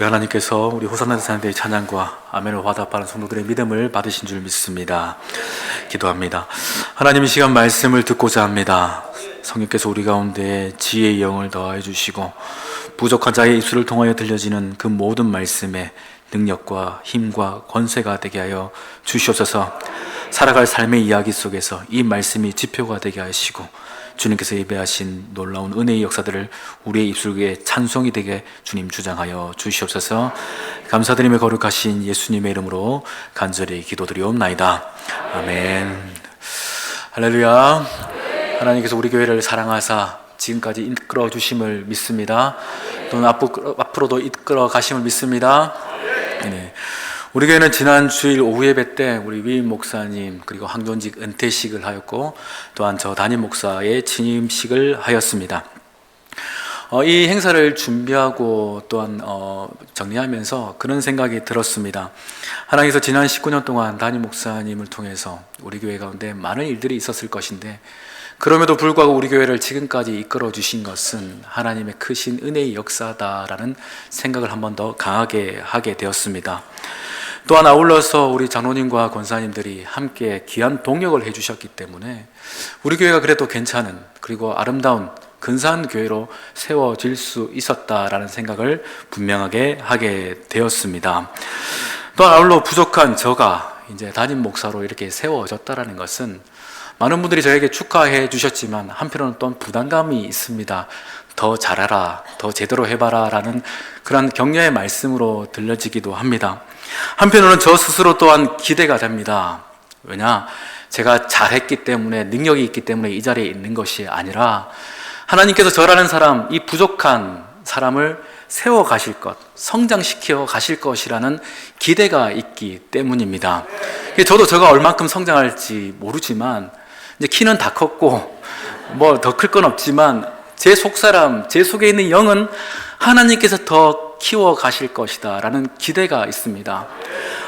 우리 하나님께서 우리 호산나 대사님의 찬양과 아멘을 화답하는 성도들의 믿음을 받으신 줄 믿습니다. 기도합니다. 하나님, 이 시간 말씀을 듣고자 합니다. 성령께서 우리 가운데 지혜의 영을 더하여 주시고 부족한 자의 입술을 통하여 들려지는 그 모든 말씀에 능력과 힘과 권세가 되게 하여 주시옵소서. 살아갈 삶의 이야기 속에서 이 말씀이 지표가 되게 하시고 주님께서 예배하신 놀라운 은혜의 역사들을 우리의 입술 위에 찬송이 되게 주님 주장하여 주시옵소서. 감사드리며 거룩하신 예수님의 이름으로 간절히 기도드리옵나이다. 아멘. 할렐루야. 하나님께서 우리 교회를 사랑하사 지금까지 이끌어 주심을 믿습니다. 또는 앞으로도 이끌어 가심을 믿습니다. 네. 우리 교회는 지난 주일 오후 예배 때 우리 위임 목사님 그리고 황존직 은퇴식을 하였고, 또한 저 담임 목사의 취임식을 하였습니다. 이 행사를 준비하고 또한 정리하면서 그런 생각이 들었습니다. 하나님께서 지난 19년 동안 담임 목사님을 통해서 우리 교회 가운데 많은 일들이 있었을 것인데, 그럼에도 불구하고 우리 교회를 지금까지 이끌어 주신 것은 하나님의 크신 은혜의 역사다라는 생각을 한 번 더 강하게 하게 되었습니다. 또한 아울러서 우리 장로님과 권사님들이 함께 귀한 동역을 해주셨기 때문에 우리 교회가 그래도 괜찮은, 그리고 아름다운 근사한 교회로 세워질 수 있었다라는 생각을 분명하게 하게 되었습니다. 또한 아울러 부족한 저가 이제 담임 목사로 이렇게 세워졌다라는 것은 많은 분들이 저에게 축하해 주셨지만 한편으로는 또한 부담감이 있습니다. 더 잘하라, 더 제대로 해봐라 라는 그런 격려의 말씀으로 들려지기도 합니다. 한편으로는 저 스스로 또한 기대가 됩니다. 왜냐? 제가 잘했기 때문에, 능력이 있기 때문에 이 자리에 있는 것이 아니라 하나님께서 저라는 사람, 이 부족한 사람을 세워 가실 것, 성장시켜 가실 것이라는 기대가 있기 때문입니다. 저도 제가 얼만큼 성장할지 모르지만 이제 키는 다 컸고 뭐 더 클 건 없지만 제 속사람, 제 속에 있는 영은 하나님께서 더 키워 가실 것이다 라는 기대가 있습니다.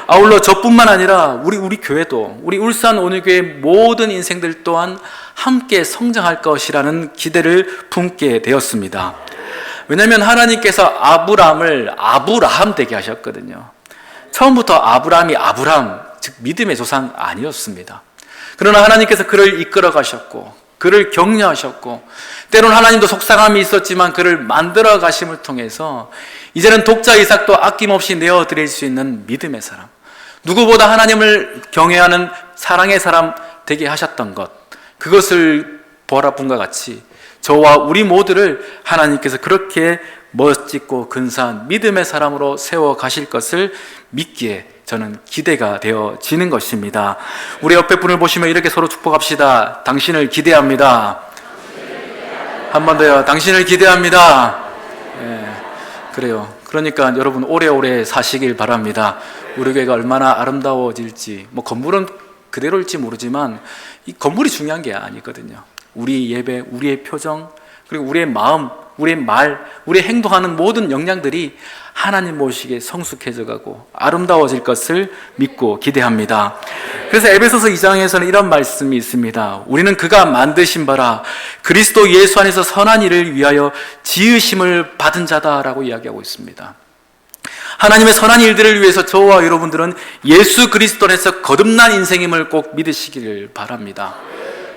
아울러 저뿐만 아니라 우리 교회도, 우리 울산 온유교회 모든 인생들 또한 함께 성장할 것이라는 기대를 품게 되었습니다. 왜냐하면 하나님께서 아브람을 아브라함 되게 하셨거든요. 처음부터 아브람이 아브람, 즉 믿음의 조상 아니었습니다. 그러나 하나님께서 그를 이끌어 가셨고 그를 격려하셨고, 때로는 하나님도 속상함이 있었지만 그를 만들어 가심을 통해서 이제는 독자 이삭도 아낌없이 내어드릴 수 있는 믿음의 사람, 누구보다 하나님을 경외하는 사랑의 사람 되게 하셨던 것, 그것을 보아본 것 같이 저와 우리 모두를 하나님께서 그렇게 멋지고 근사한 믿음의 사람으로 세워 가실 것을 믿기에 저는 기대가 되어지는 것입니다. 우리 옆에 분을 보시면 이렇게 서로 축복합시다. 당신을 기대합니다. 한 번 더요. 당신을 기대합니다. 그래요. 그러니까 여러분 오래오래 사시길 바랍니다. 우리 교회가 얼마나 아름다워질지, 뭐 건물은 그대로일지 모르지만 이 건물이 중요한 게 아니거든요. 우리 예배, 우리의 표정, 그리고 우리의 마음, 우리의 말, 우리의 행동하는 모든 역량들이 하나님 모시기에 성숙해져 가고 아름다워질 것을 믿고 기대합니다. 그래서 에베소서 2장에서는 이런 말씀이 있습니다. 우리는 그가 만드신 바라 그리스도 예수 안에서 선한 일을 위하여 지으심을 받은 자다라고 이야기하고 있습니다. 하나님의 선한 일들을 위해서 저와 여러분들은 예수 그리스도 안에서 거듭난 인생임을 꼭 믿으시기를 바랍니다.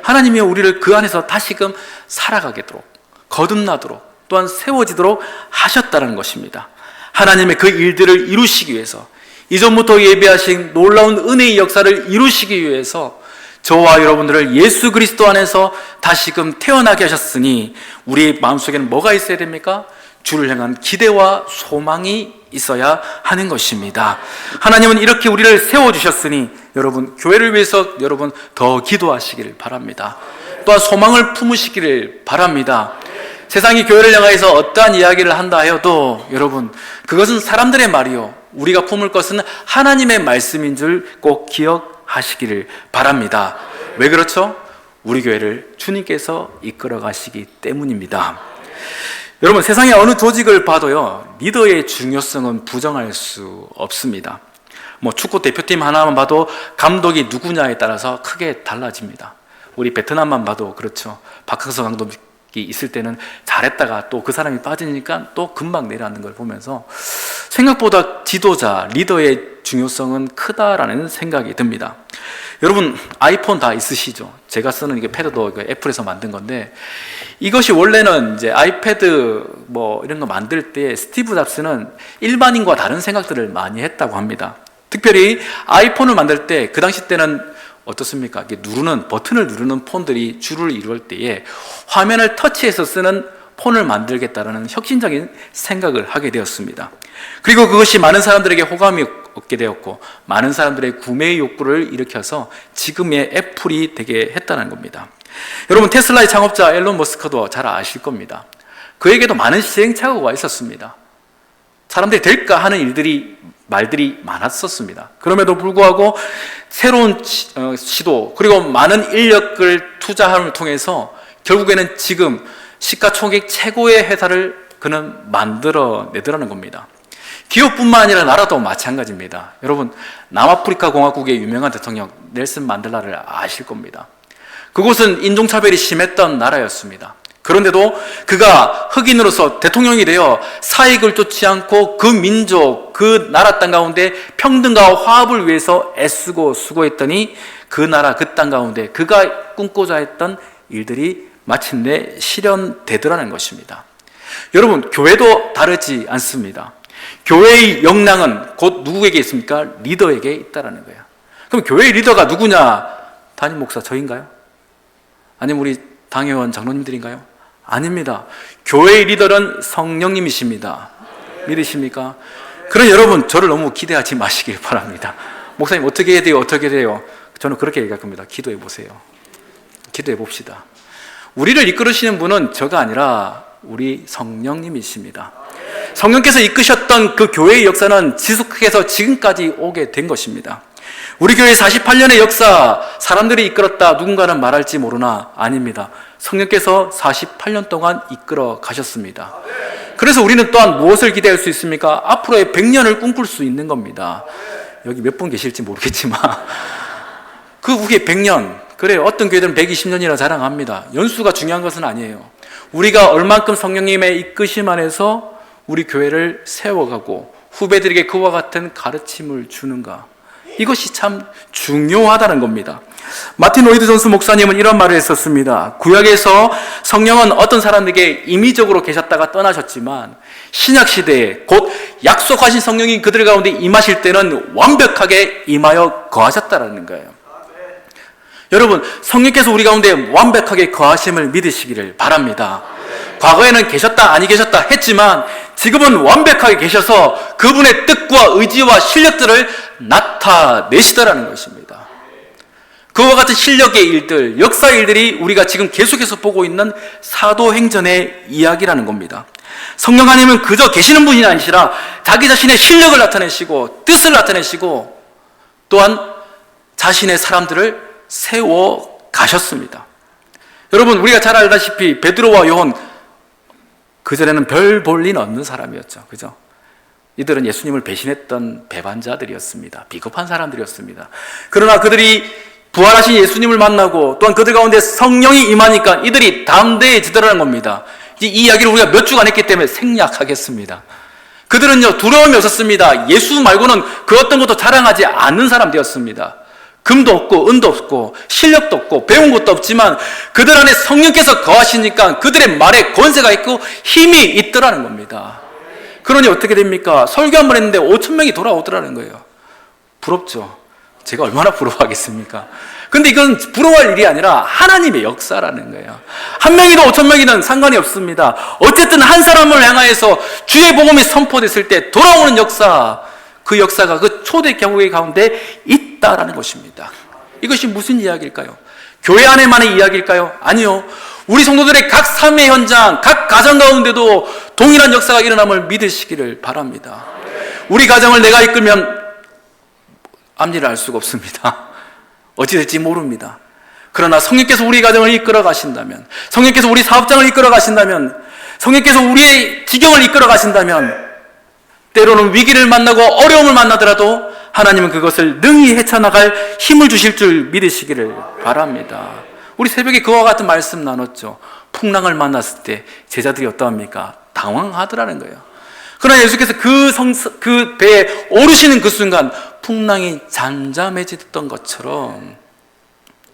하나님이 우리를 그 안에서 다시금 살아가도록, 거듭나도록, 또한 세워지도록 하셨다는 것입니다. 하나님의 그 일들을 이루시기 위해서, 이전부터 예배하신 놀라운 은혜의 역사를 이루시기 위해서 저와 여러분들을 예수 그리스도 안에서 다시금 태어나게 하셨으니 우리 마음속에는 뭐가 있어야 됩니까? 주를 향한 기대와 소망이 있어야 하는 것입니다. 하나님은 이렇게 우리를 세워주셨으니 여러분, 교회를 위해서 여러분 더 기도하시기를 바랍니다. 또한 소망을 품으시기를 바랍니다. 세상이 교회를 향해서 어떠한 이야기를 한다 하여도 여러분, 그것은 사람들의 말이요, 우리가 품을 것은 하나님의 말씀인 줄 꼭 기억하시기를 바랍니다. 왜 그렇죠? 우리 교회를 주님께서 이끌어 가시기 때문입니다. 여러분, 세상의 어느 조직을 봐도요, 리더의 중요성은 부정할 수 없습니다. 뭐 축구 대표팀 하나만 봐도 감독이 누구냐에 따라서 크게 달라집니다. 우리 베트남만 봐도 그렇죠. 박항서 감독이 있을 때는 잘했다가 또 그 사람이 빠지니까 또 금방 내려앉는 걸 보면서 생각보다 지도자, 리더의 중요성은 크다라는 생각이 듭니다. 여러분 아이폰 다 있으시죠? 제가 쓰는 이게 패드도 애플에서 만든 건데, 이것이 원래는 이제 아이패드 뭐 이런 거 만들 때 스티브 잡스는 일반인과 다른 생각들을 많이 했다고 합니다. 특별히 아이폰을 만들 때 그 당시 때는 어떻습니까? 이게 버튼을 누르는 폰들이 주를 이룰 때에 화면을 터치해서 쓰는 폰을 만들겠다라는 혁신적인 생각을 하게 되었습니다. 그리고 그것이 많은 사람들에게 호감이 얻게 되었고 많은 사람들의 구매 욕구를 일으켜서 지금의 애플이 되게 했다는 겁니다. 여러분 테슬라의 창업자 앨런 머스크도 잘 아실 겁니다. 그에게도 많은 시행착오가 있었습니다. 사람들이 될까 하는 말들이 많았었습니다. 그럼에도 불구하고 새로운 시도 그리고 많은 인력을 투자함을 통해서 결국에는 지금 시가총액 최고의 회사를 그는 만들어내더라는 겁니다. 기업뿐만 아니라 나라도 마찬가지입니다. 여러분 남아프리카 공화국의 유명한 대통령 넬슨 만델라를 아실 겁니다. 그곳은 인종차별이 심했던 나라였습니다. 그런데도 그가 흑인으로서 대통령이 되어 사익을 쫓지 않고 그 민족, 그 나라 땅 가운데 평등과 화합을 위해서 애쓰고 수고했더니 그 나라, 그 땅 가운데 그가 꿈꾸자 했던 일들이 마침내 실현되더라는 것입니다. 여러분 교회도 다르지 않습니다. 교회의 역량은 곧 누구에게 있습니까? 리더에게 있다라는 거예요. 그럼 교회의 리더가 누구냐? 담임 목사 저인가요? 아니면 우리 당회원 장로님들인가요? 아닙니다. 교회의 리더는 성령님이십니다. 믿으십니까? 그럼 여러분 저를 너무 기대하지 마시길 바랍니다. 목사님 어떻게 해야 돼요? 어떻게 돼요? 저는 그렇게 얘기할 겁니다. 기도해 보세요. 기도해 봅시다. 우리를 이끌으시는 분은 저가 아니라 우리 성령님이십니다. 성령께서 이끄셨던 그 교회의 역사는 지속해서 지금까지 오게 된 것입니다. 우리 교회 48년의 역사, 사람들이 이끌었다 누군가는 말할지 모르나 아닙니다. 성령께서 48년 동안 이끌어 가셨습니다. 그래서 우리는 또한 무엇을 기대할 수 있습니까? 앞으로의 100년을 꿈꿀 수 있는 겁니다. 여기 몇 분 계실지 모르겠지만 그 후에 100년, 그래요. 어떤 교회들은 120년이라 자랑합니다. 연수가 중요한 것은 아니에요. 우리가 얼만큼 성령님의 이끄심 안에서 우리 교회를 세워가고 후배들에게 그와 같은 가르침을 주는가, 이것이 참 중요하다는 겁니다. 마틴 로이드 존스 목사님은 이런 말을 했었습니다. 구약에서 성령은 어떤 사람에게 임의적으로 계셨다가 떠나셨지만 신약시대에 곧 약속하신 성령이 그들 가운데 임하실 때는 완벽하게 임하여 거하셨다는 거예요. 여러분 성령께서 우리 가운데 완벽하게 거하심을 믿으시기를 바랍니다. 과거에는 계셨다 아니 계셨다 했지만 지금은 완벽하게 계셔서 그분의 뜻과 의지와 실력들을 나타내시더라는 것입니다. 그와 같은 실력의 일들, 역사의 일들이 우리가 지금 계속해서 보고 있는 사도행전의 이야기라는 겁니다. 성령 하나님은 그저 계시는 분이 아니시라 자기 자신의 실력을 나타내시고 뜻을 나타내시고 또한 자신의 사람들을 세워 가셨습니다. 여러분 우리가 잘 알다시피 베드로와 요한, 그전에는 별 볼 일 없는 사람이었죠. 그죠? 이들은 예수님을 배신했던 배반자들이었습니다. 비겁한 사람들이었습니다. 그러나 그들이 부활하신 예수님을 만나고 또한 그들 가운데 성령이 임하니까 이들이 담대해지더라는 겁니다. 이 이야기를 우리가 몇 주간 했기 때문에 생략하겠습니다. 그들은요 두려움이 없었습니다. 예수 말고는 그 어떤 것도 자랑하지 않는 사람 되었습니다. 금도 없고 은도 없고 실력도 없고 배운 것도 없지만 그들 안에 성령께서 거하시니까 그들의 말에 권세가 있고 힘이 있더라는 겁니다. 그러니 어떻게 됩니까? 설교 한 번 했는데 5,000명이 돌아오더라는 거예요. 부럽죠? 제가 얼마나 부러워하겠습니까? 근데 이건 부러워할 일이 아니라 하나님의 역사라는 거예요. 한 명이든 5,000명이든 상관이 없습니다. 어쨌든 한 사람을 향하여서 주의 복음이 선포됐을 때 돌아오는 역사, 그 역사가 그 초대 교회 가운데 있다라는 것입니다. 이것이 무슨 이야기일까요? 교회 안에만의 이야기일까요? 아니요. 우리 성도들의 각 삶의 현장, 각 가정 가운데도 동일한 역사가 일어남을 믿으시기를 바랍니다. 우리 가정을 내가 이끌면 앞일을 알 수가 없습니다. 어찌 될지 모릅니다. 그러나 성령께서 우리 가정을 이끌어 가신다면, 성령께서 우리 사업장을 이끌어 가신다면, 성령께서 우리의 지경을 이끌어 가신다면 때로는 위기를 만나고 어려움을 만나더라도 하나님은 그것을 능히 헤쳐나갈 힘을 주실 줄 믿으시기를 바랍니다. 우리 새벽에 그와 같은 말씀 나눴죠. 풍랑을 만났을 때 제자들이 어떠합니까? 당황하더라는 거예요. 그러나 예수께서 그 배에 오르시는 그 순간 풍랑이 잠잠해졌던 것처럼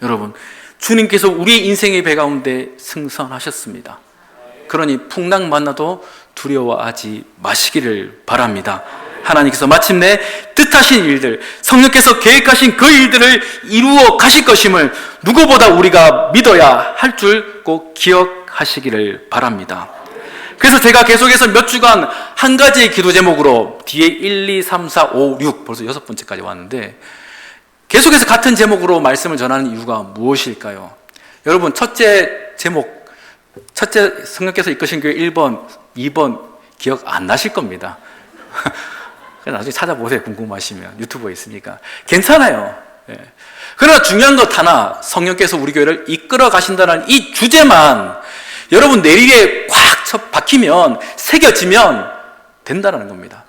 여러분, 주님께서 우리의 인생의 배 가운데 승선하셨습니다. 그러니 풍랑 만나도 두려워하지 마시기를 바랍니다. 하나님께서 마침내 뜻하신 일들, 성령께서 계획하신 그 일들을 이루어 가실 것임을 누구보다 우리가 믿어야 할 줄 꼭 기억하시기를 바랍니다. 그래서 제가 계속해서 몇 주간 한 가지의 기도 제목으로 뒤에 1, 2, 3, 4, 5, 6 벌써 6번째까지 왔는데 계속해서 같은 제목으로 말씀을 전하는 이유가 무엇일까요? 여러분, 첫째 성령께서 이끄신 교회 1번, 2번 기억 안 나실 겁니다. 나중에 찾아보세요. 궁금하시면 유튜브에 있으니까 괜찮아요. 예. 그러나 중요한 것 하나, 성령께서 우리 교회를 이끌어 가신다는 이 주제만 여러분 내리에 꽉 박히면, 새겨지면 된다는 겁니다.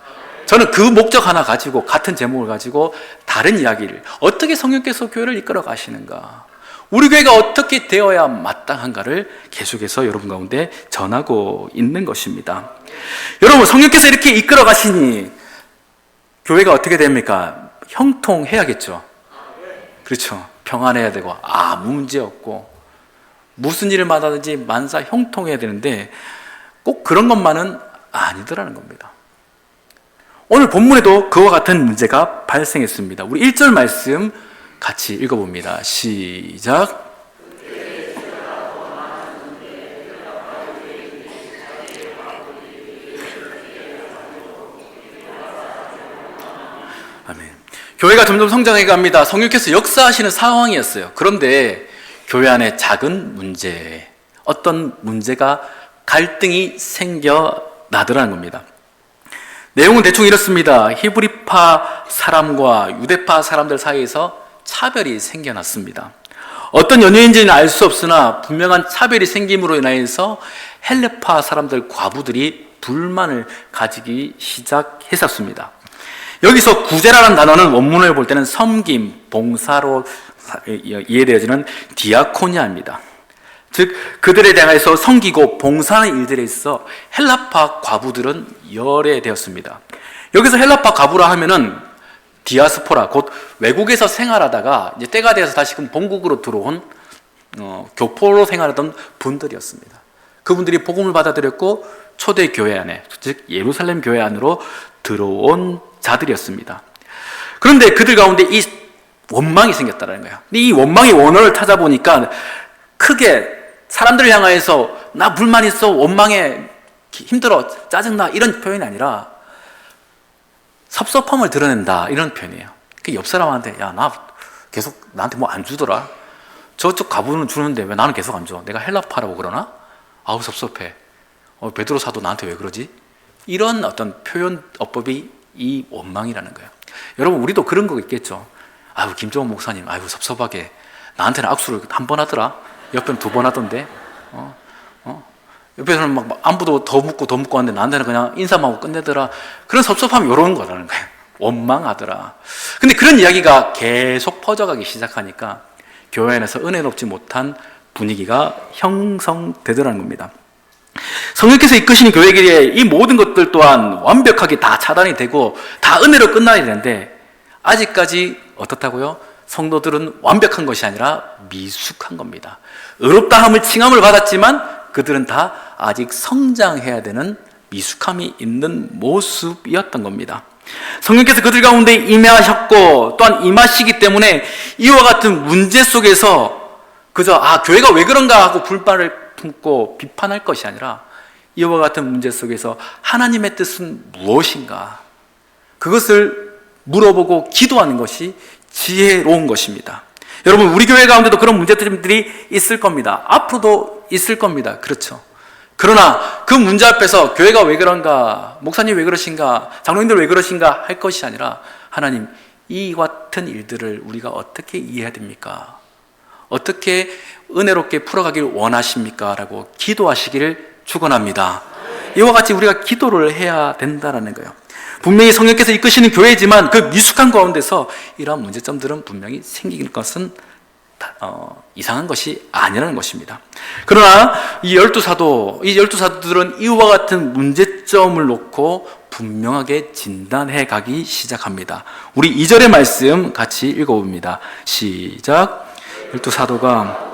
저는 그 목적 하나 가지고, 같은 제목을 가지고 다른 이야기를, 어떻게 성령께서 교회를 이끌어 가시는가, 우리 교회가 어떻게 되어야 마땅한가를 계속해서 여러분 가운데 전하고 있는 것입니다. 여러분, 성령께서 이렇게 이끌어 가시니 교회가 어떻게 됩니까? 형통해야겠죠. 그렇죠. 평안해야 되고 아무 문제 없고 무슨 일을 받아든지 만사 형통해야 되는데 꼭 그런 것만은 아니더라는 겁니다. 오늘 본문에도 그와 같은 문제가 발생했습니다. 우리 1절 말씀 같이 읽어봅니다. 시작. 아멘. 교회가 점점 성장해 갑니다. 성령께서 역사하시는 상황이었어요. 그런데 교회 안에 작은 문제, 어떤 문제가 갈등이 생겨나더라는 겁니다. 내용은 대충 이렇습니다. 히브리파 사람과 유대파 사람들 사이에서 차별이 생겨났습니다. 어떤 연유인지는 알 수 없으나 분명한 차별이 생김으로 인하여서 헬레파 사람들 과부들이 불만을 가지기 시작했었습니다. 여기서 구제라는 단어는 원문을 볼 때는 섬김, 봉사로 이해되어지는 디아코니아입니다. 즉 그들에 대해서 섬기고 봉사하는 일들에 있어 헬라파 과부들은 열애되었습니다. 여기서 헬라파 과부라 하면은 디아스포라, 곧 외국에서 생활하다가 이제 때가 되어서 다시금 본국으로 들어온 교포로 생활하던 분들이었습니다. 그분들이 복음을 받아들였고 초대 교회 안에, 즉 예루살렘 교회 안으로 들어온 자들이었습니다. 그런데 그들 가운데 이 원망이 생겼다는 거예요. 근데 이 원망의 원어를 찾아보니까 크게 사람들을 향하여서 나 불만 있어, 원망해, 힘들어, 짜증나 이런 표현이 아니라 섭섭함을 드러낸다 이런 표현이에요. 그 옆 사람한테 야, 나 계속 나한테 뭐 안 주더라. 저쪽 가부는 주는데 왜 나는 계속 안 줘? 내가 헬라파라고 그러나? 아우 섭섭해. 베드로 사도 나한테 왜 그러지? 이런 어떤 표현 어법이 이 원망이라는 거예요. 여러분, 우리도 그런 거 있겠죠. 아유, 김정은 목사님, 아유 섭섭하게 나한테는 악수를 한 번 하더라. 옆에는 2번 하던데. 옆에서는 막 안부도 더 묻고 하는데 나한테는 그냥 인사만 하고 끝내더라. 그런 섭섭함이 이런 거라는 거예요. 원망하더라. 근데 그런 이야기가 계속 퍼져가기 시작하니까 교회 안에서 은혜롭지 못한 분위기가 형성되더라는 겁니다. 성령께서 이끄시는 교회에 이 모든 것들 또한 완벽하게 다 차단이 되고 다 은혜로 끝나야 되는데 아직까지 어떻다고요? 성도들은 완벽한 것이 아니라 미숙한 겁니다. 의롭다함을 칭함을 받았지만 그들은 다 아직 성장해야 되는 미숙함이 있는 모습이었던 겁니다. 성령께서 그들 가운데 임하셨고 또한 임하시기 때문에 이와 같은 문제 속에서 그저 교회가 왜 그런가 하고 불만을 품고 비판할 것이 아니라 이와 같은 문제 속에서 하나님의 뜻은 무엇인가, 그것을 물어보고 기도하는 것이 지혜로운 것입니다. 여러분, 우리 교회 가운데도 그런 문제들이 있을 겁니다. 앞으로도 있을 겁니다. 그렇죠. 그러나 그 문제 앞에서 교회가 왜 그런가, 목사님 왜 그러신가, 장로님들 왜 그러신가 할 것이 아니라 하나님, 이 같은 일들을 우리가 어떻게 이해해야 됩니까? 어떻게 은혜롭게 풀어가길 원하십니까? 라고 기도하시기를 축원합니다. 이와 같이 우리가 기도를 해야 된다는 거예요. 분명히 성령께서 이끄시는 교회지만 그 미숙한 가운데서 이러한 문제점들은 분명히 생기는 것은 이상한 것이 아니라는 것입니다. 그러나 이 열두 사도들은 이와 같은 문제점을 놓고 분명하게 진단해 가기 시작합니다. 우리 2절의 말씀 같이 읽어봅니다. 시작. 열두 사도가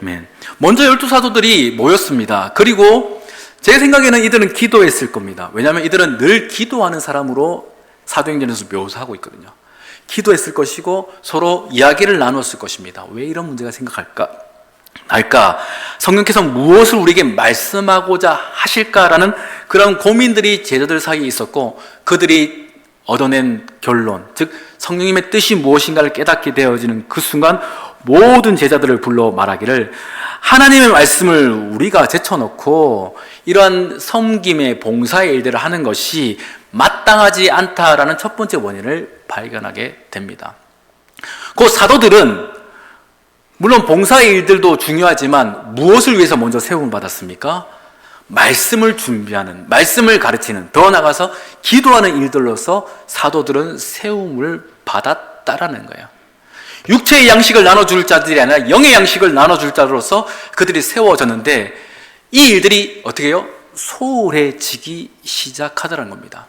아멘. 먼저 열두 사도들이 모였습니다. 그리고 제 생각에는 이들은 기도했을 겁니다. 왜냐하면 이들은 늘 기도하는 사람으로 사도행전에서 묘사하고 있거든요. 기도했을 것이고 서로 이야기를 나눴을 것입니다. 왜 이런 문제가 생각할까? 성령께서 무엇을 우리에게 말씀하고자 하실까라는 그런 고민들이 제자들 사이에 있었고, 그들이 얻어낸 결론, 즉 성령님의 뜻이 무엇인가를 깨닫게 되어지는 그 순간 모든 제자들을 불러 말하기를, 하나님의 말씀을 우리가 제쳐놓고 이러한 섬김의 봉사의 일들을 하는 것이 마땅하지 않다라는 첫 번째 원인을 발견하게 됩니다. 그 사도들은 물론 봉사의 일들도 중요하지만 무엇을 위해서 먼저 세움을 받았습니까? 말씀을 준비하는, 말씀을 가르치는, 더 나아가서 기도하는 일들로서 사도들은 세움을 받았다라는 거예요. 육체의 양식을 나눠줄 자들이 아니라 영의 양식을 나눠줄 자로서 그들이 세워졌는데, 이 일들이 어떻게 해요? 소홀해지기 시작하더라는 겁니다.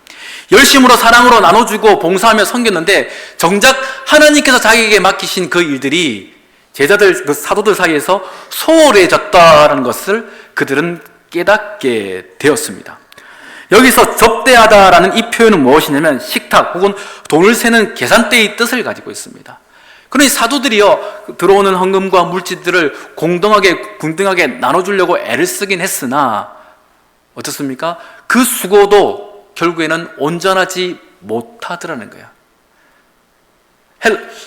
열심으로 사랑으로 나눠주고 봉사하며 섬겼는데 정작 하나님께서 자기에게 맡기신 그 일들이 제자들, 그 사도들 사이에서 소홀해졌다는 것을 그들은 깨닫게 되었습니다. 여기서 접대하다라는 이 표현은 무엇이냐면 식탁 혹은 돈을 세는 계산대의 뜻을 가지고 있습니다. 그러니 사도들이요, 들어오는 헌금과 물질들을 공등하게 나눠주려고 애를 쓰긴 했으나 어떻습니까? 그 수고도 결국에는 온전하지 못하더라는 거예요.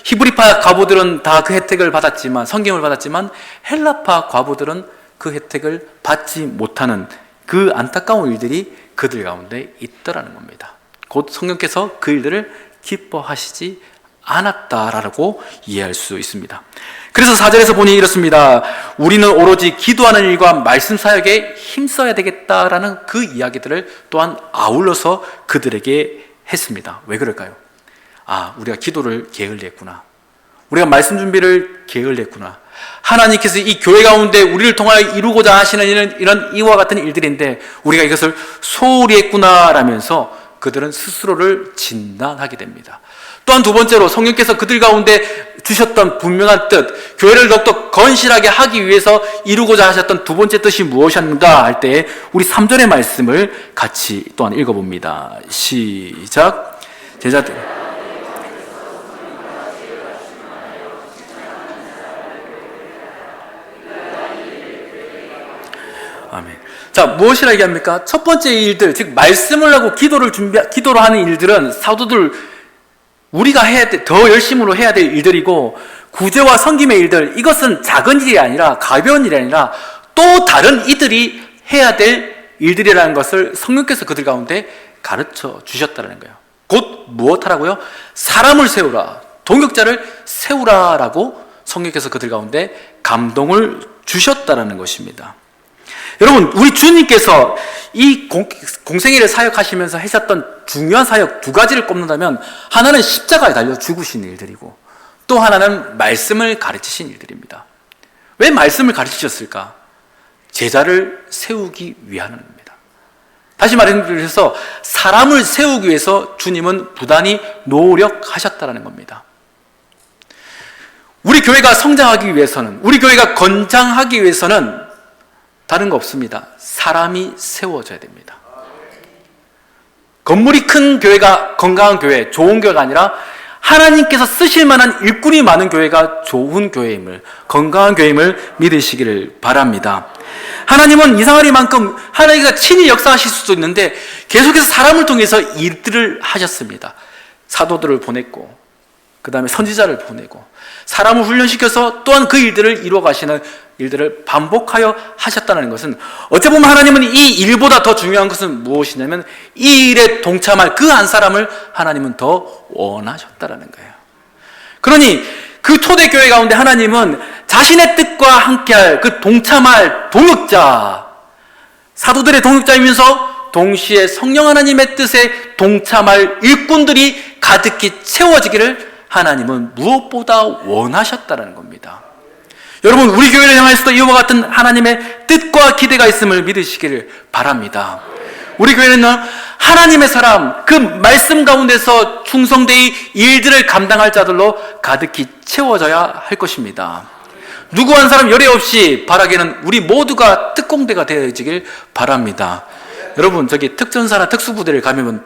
히브리파 과부들은 다 그 혜택을 받았지만, 성경을 받았지만 헬라파 과부들은 그 혜택을 받지 못하는 그 안타까운 일들이 그들 가운데 있더라는 겁니다. 곧 성령께서 그 일들을 기뻐하시지 않았다라고 이해할 수 있습니다. 그래서 4절에서 보니 이렇습니다. 우리는 오로지 기도하는 일과 말씀 사역에 힘써야 되겠다라는 그 이야기들을 또한 아울러서 그들에게 했습니다. 왜 그럴까요? 우리가 기도를 게을리했구나. 우리가 말씀 준비를 게을리했구나. 하나님께서 이 교회 가운데 우리를 통하여 이루고자 하시는 이런 이와 같은 일들인데 우리가 이것을 소홀히 했구나라면서 그들은 스스로를 진단하게 됩니다. 또한 두 번째로 성령께서 그들 가운데 주셨던 분명한 뜻, 교회를 더욱더 건실하게 하기 위해서 이루고자 하셨던 두 번째 뜻이 무엇이었는가 할 때 우리 3절의 말씀을 같이 또한 읽어봅니다. 시작. 제자들 아멘. 자, 무엇이라 얘기합니까? 첫 번째 일들, 즉 말씀을 하고 기도를 하는 일들은 사도들 우리가 해야 돼, 더 열심으로 해야 될 일들이고, 구제와 섬김의 일들, 이것은 작은 일이 아니라 가벼운 일이 아니라 또 다른 이들이 해야 될 일들이라는 것을 성령께서 그들 가운데 가르쳐 주셨다는 거예요. 곧 무엇하라고요? 사람을 세우라, 동역자를 세우라라고 성령께서 그들 가운데 감동을 주셨다는 것입니다. 여러분, 우리 주님께서 이 공생애를 사역하시면서 하셨던 중요한 사역 두 가지를 꼽는다면, 하나는 십자가에 달려 죽으신 일들이고 또 하나는 말씀을 가르치신 일들입니다. 왜 말씀을 가르치셨을까? 제자를 세우기 위함입니다. 다시 말해서 사람을 세우기 위해서 주님은 부단히 노력하셨다는 겁니다. 우리 교회가 성장하기 위해서는, 우리 교회가 건장하기 위해서는 다른 거 없습니다. 사람이 세워져야 됩니다. 건물이 큰 교회가 건강한 교회, 좋은 교회가 아니라 하나님께서 쓰실 만한 일꾼이 많은 교회가 좋은 교회임을, 건강한 교회임을 믿으시기를 바랍니다. 하나님은 이상하리만큼 하나님께서 친히 역사하실 수도 있는데 계속해서 사람을 통해서 일들을 하셨습니다. 사도들을 보냈고, 그 다음에 선지자를 보내고, 사람을 훈련시켜서 또한 그 일들을 이루어 가시는 일들을 반복하여 하셨다는 것은, 어찌 보면 하나님은 이 일보다 더 중요한 것은 무엇이냐면 이 일에 동참할 그 한 사람을 하나님은 더 원하셨다는 거예요. 그러니 그 초대교회 가운데 하나님은 자신의 뜻과 함께할 그 동참할 동역자, 사도들의 동역자이면서 동시에 성령 하나님의 뜻에 동참할 일꾼들이 가득히 채워지기를 하나님은 무엇보다 원하셨다는 겁니다. 여러분, 우리 교회를 향해서도 이와 같은 하나님의 뜻과 기대가 있음을 믿으시기를 바랍니다. 우리 교회는 하나님의 사람, 그 말씀 가운데서 충성되이 일들을 감당할 자들로 가득히 채워져야 할 것입니다. 누구 한 사람 열애 없이 바라기는 우리 모두가 특공대가 되어지길 바랍니다. 여러분, 저기 특전사나 특수부대를 가면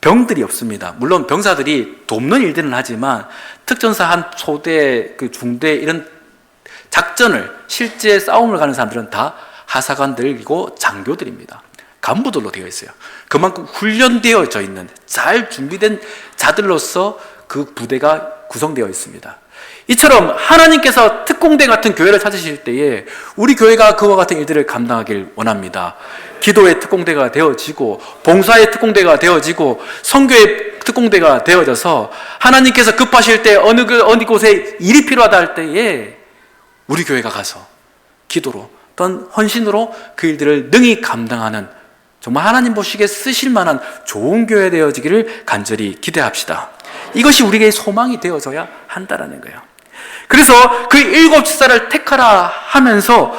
병들이 없습니다. 물론 병사들이 돕는 일들은 하지만 특전사 한 초대, 그 중대 이런 작전을, 실제 싸움을 가는 사람들은 다 하사관들이고 장교들입니다. 간부들로 되어 있어요. 그만큼 훈련되어져 있는, 잘 준비된 자들로서 그 부대가 구성되어 있습니다. 이처럼 하나님께서 특공대 같은 교회를 찾으실 때에 우리 교회가 그와 같은 일들을 감당하길 원합니다. 기도의 특공대가 되어지고, 봉사의 특공대가 되어지고, 선교의 특공대가 되어져서 하나님께서 급하실 때 어느 곳에 일이 필요하다 할 때에 우리 교회가 가서 기도로 또는 헌신으로 그 일들을 능히 감당하는, 정말 하나님 보시기에 쓰실 만한 좋은 교회 되어지기를 간절히 기대합시다. 이것이 우리에게 소망이 되어져야 한다는 거예요. 그래서 그 7지사를 택하라 하면서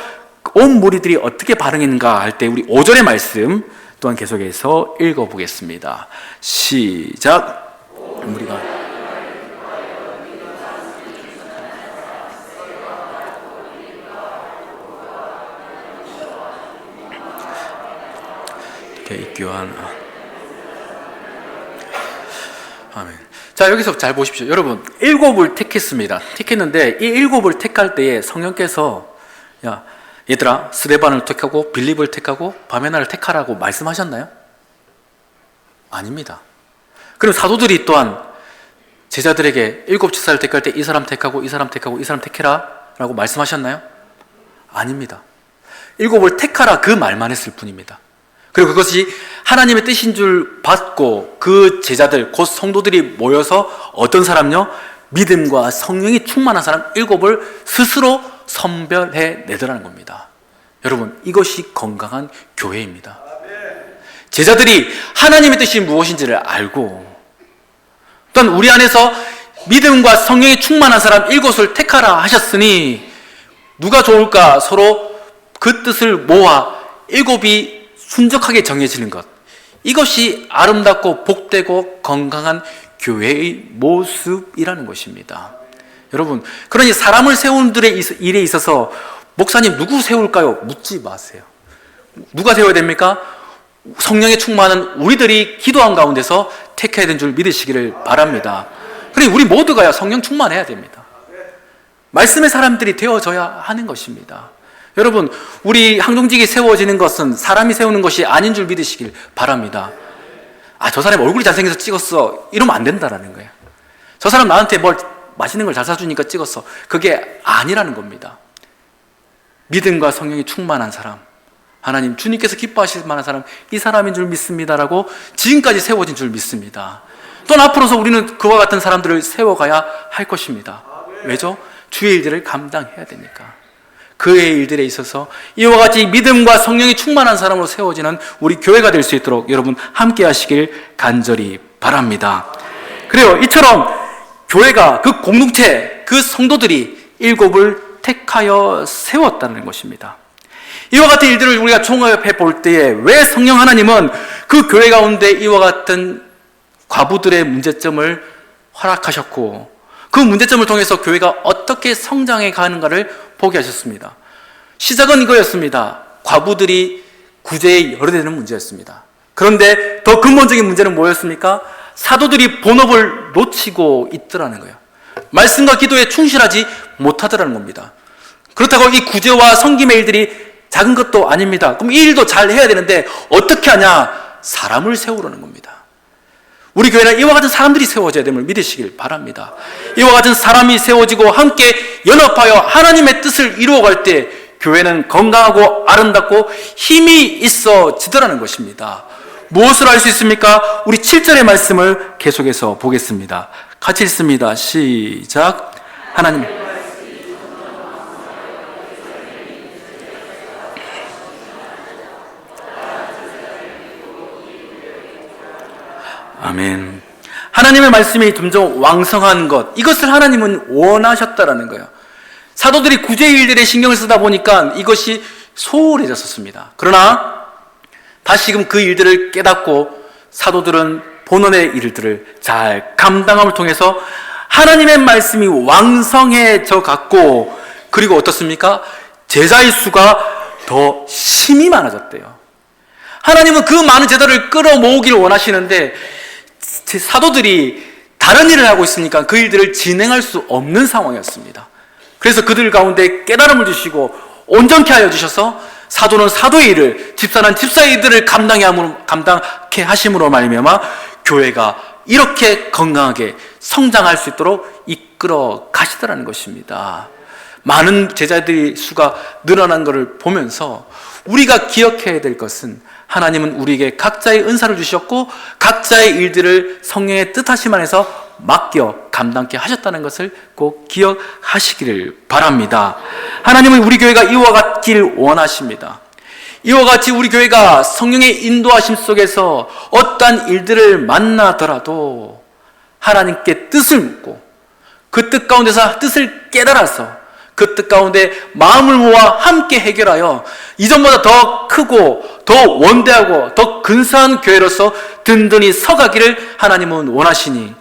온 무리들이 어떻게 반응했는가 할 때 우리 5절의 말씀 또한 계속해서 읽어보겠습니다. 시작. 우리가 교환. 아멘. 자, 여기서 잘 보십시오. 여러분, 7을 택했습니다. 택했는데 이 7을 택할 때에 성령께서 야, 얘들아, 스데반을 택하고 빌립을 택하고 바메나를 택하라고 말씀하셨나요? 아닙니다. 그럼 사도들이 또한 제자들에게 7지사를 택할 때 이 사람 택하고 이 사람 택하고 이 사람 택해라 라고 말씀하셨나요? 아닙니다. 7을 택하라 그 말만 했을 뿐입니다. 그리고 그것이 하나님의 뜻인 줄 받고 그 제자들, 곧 성도들이 모여서 어떤 사람요? 믿음과 성령이 충만한 사람 7을 스스로 선별해 내더라는 겁니다. 여러분, 이것이 건강한 교회입니다. 제자들이 하나님의 뜻이 무엇인지를 알고, 또한 우리 안에서 믿음과 성령이 충만한 사람 7을 택하라 하셨으니 누가 좋을까? 서로 그 뜻을 모아 7이 순적하게 정해지는 것, 이것이 아름답고 복되고 건강한 교회의 모습이라는 것입니다. 여러분, 그러니 사람을 세우는 일에 있어서 목사님 누구 세울까요? 묻지 마세요. 누가 세워야 됩니까? 성령에 충만한 우리들이 기도한 가운데서 택해야 되는 줄 믿으시기를 바랍니다. 그러니 우리 모두가 성령 충만해야 됩니다. 말씀의 사람들이 되어져야 하는 것입니다. 여러분, 우리 항동직이 세워지는 것은 사람이 세우는 것이 아닌 줄 믿으시길 바랍니다. 아, 저 사람이 얼굴이 잘생겨서 찍었어, 이러면 안 된다라는 거예요. 저 사람 나한테 뭘 맛있는 걸 잘 사주니까 찍었어, 그게 아니라는 겁니다. 믿음과 성령이 충만한 사람, 하나님 주님께서 기뻐하실 만한 사람, 이 사람인 줄 믿습니다라고 지금까지 세워진 줄 믿습니다. 또 앞으로서 우리는 그와 같은 사람들을 세워가야 할 것입니다. 왜죠? 주의 일들을 감당해야 되니까. 그의 일들에 있어서 이와 같이 믿음과 성령이 충만한 사람으로 세워지는 우리 교회가 될 수 있도록 여러분 함께 하시길 간절히 바랍니다. 그래요, 이처럼 교회가, 그 공동체, 그 성도들이 7을 택하여 세웠다는 것입니다. 이와 같은 일들을 우리가 종합해 볼 때에 왜 성령 하나님은 그 교회 가운데 이와 같은 과부들의 문제점을 허락하셨고 그 문제점을 통해서 교회가 어떻게 성장해 가는가를 보게 하셨습니다. 시작은 이거였습니다. 과부들이 구제에 열어대는 문제였습니다. 그런데 더 근본적인 문제는 뭐였습니까? 사도들이 본업을 놓치고 있더라는 거예요. 말씀과 기도에 충실하지 못하더라는 겁니다. 그렇다고 이 구제와 섬김의 일들이 작은 것도 아닙니다. 그럼 이 일도 잘 해야 되는데 어떻게 하냐? 사람을 세우라는 겁니다. 우리 교회는 이와 같은 사람들이 세워져야 됨을 믿으시길 바랍니다. 이와 같은 사람이 세워지고 함께 연합하여 하나님의 뜻을 이루어갈 때 교회는 건강하고 아름답고 힘이 있어지더라는 것입니다. 무엇을 할 수 있습니까? 우리 7절의 말씀을 계속해서 보겠습니다. 같이 읽습니다. 시작. 하나님, 아멘. 하나님의 말씀이 점점 왕성한 것, 이것을 하나님은 원하셨다라는 거예요. 사도들이 구제 일들에 신경을 쓰다 보니까 이것이 소홀해졌었습니다. 그러나 다시금 그 일들을 깨닫고 사도들은 본원의 일들을 잘 감당함을 통해서 하나님의 말씀이 왕성해져 갔고, 그리고 어떻습니까? 제자의 수가 더 심히 많아졌대요. 하나님은 그 많은 제자를 끌어모으기를 원하시는데 사도들이 다른 일을 하고 있으니까 그 일들을 진행할 수 없는 상황이었습니다. 그래서 그들 가운데 깨달음을 주시고 온전케 하여 주셔서 사도는 사도의 일을, 집사는 집사의 일들을 감당케 하심으로 말미암아 교회가 이렇게 건강하게 성장할 수 있도록 이끌어 가시더라는 것입니다. 많은 제자들의 수가 늘어난 것을 보면서 우리가 기억해야 될 것은, 하나님은 우리에게 각자의 은사를 주셨고 각자의 일들을 성령의 뜻하심 안에서 맡겨 감당케 하셨다는 것을 꼭 기억하시기를 바랍니다. 하나님은 우리 교회가 이와 같길 원하십니다. 이와 같이 우리 교회가 성령의 인도하심 속에서 어떠한 일들을 만나더라도 하나님께 뜻을 묻고 그 뜻 가운데서 뜻을 깨달아서 그 뜻 가운데 마음을 모아 함께 해결하여 이전보다 더 크고 더 원대하고 더 근사한 교회로서 든든히 서가기를 하나님은 원하시니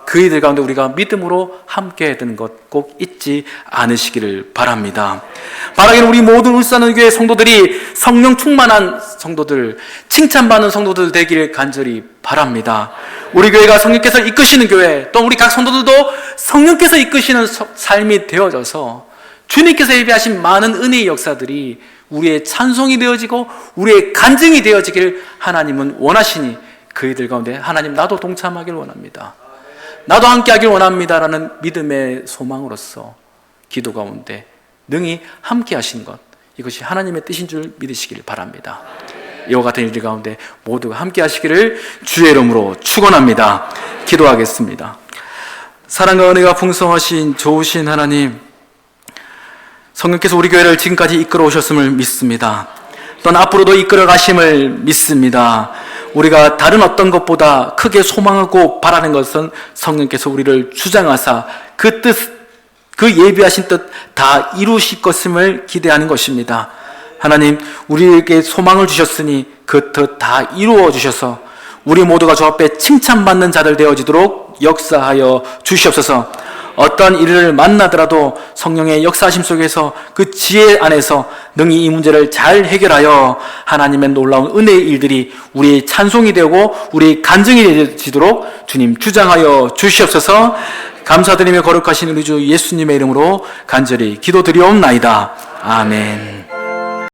그 이들 가운데 우리가 믿음으로 함께 해야 되는 것 꼭 잊지 않으시기를 바랍니다. 바라기는 우리 모든 울산의교회 성도들이 성령 충만한 성도들, 칭찬받는 성도들 되기를 간절히 바랍니다. 우리 교회가 성령께서 이끄시는 교회, 또 우리 각 성도들도 성령께서 이끄시는 삶이 되어져서 주님께서 예비하신 많은 은혜의 역사들이 우리의 찬송이 되어지고 우리의 간증이 되어지기를 하나님은 원하시니 그 이들 가운데 하나님, 나도 동참하길 원합니다, 나도 함께 하길 원합니다라는 믿음의 소망으로서 기도 가운데 능히 함께 하신 것, 이것이 하나님의 뜻인 줄 믿으시길 바랍니다. 이와 같은 일들 가운데 모두가 함께 하시기를 주의 이름으로 축원합니다. 기도하겠습니다. 사랑과 은혜가 풍성하신 좋으신 하나님, 성령께서 우리 교회를 지금까지 이끌어 오셨음을 믿습니다. 또한 앞으로도 이끌어 가심을 믿습니다. 우리가 다른 어떤 것보다 크게 소망하고 바라는 것은 성령께서 우리를 주장하사 그 뜻, 그 예비하신 뜻 다 이루실 것임을 기대하는 것입니다. 하나님, 우리에게 소망을 주셨으니 그 뜻 다 이루어 주셔서 우리 모두가 주 앞에 칭찬받는 자들 되어지도록 역사하여 주시옵소서. 어떤 일을 만나더라도 성령의 역사하심 속에서 그 지혜 안에서 능히 이 문제를 잘 해결하여 하나님의 놀라운 은혜의 일들이 우리의 찬송이 되고 우리의 간증이 되어지도록 주님 주장하여 주시옵소서. 감사드리며 거룩하신 우리 주 예수님의 이름으로 간절히 기도드리옵나이다. 아멘.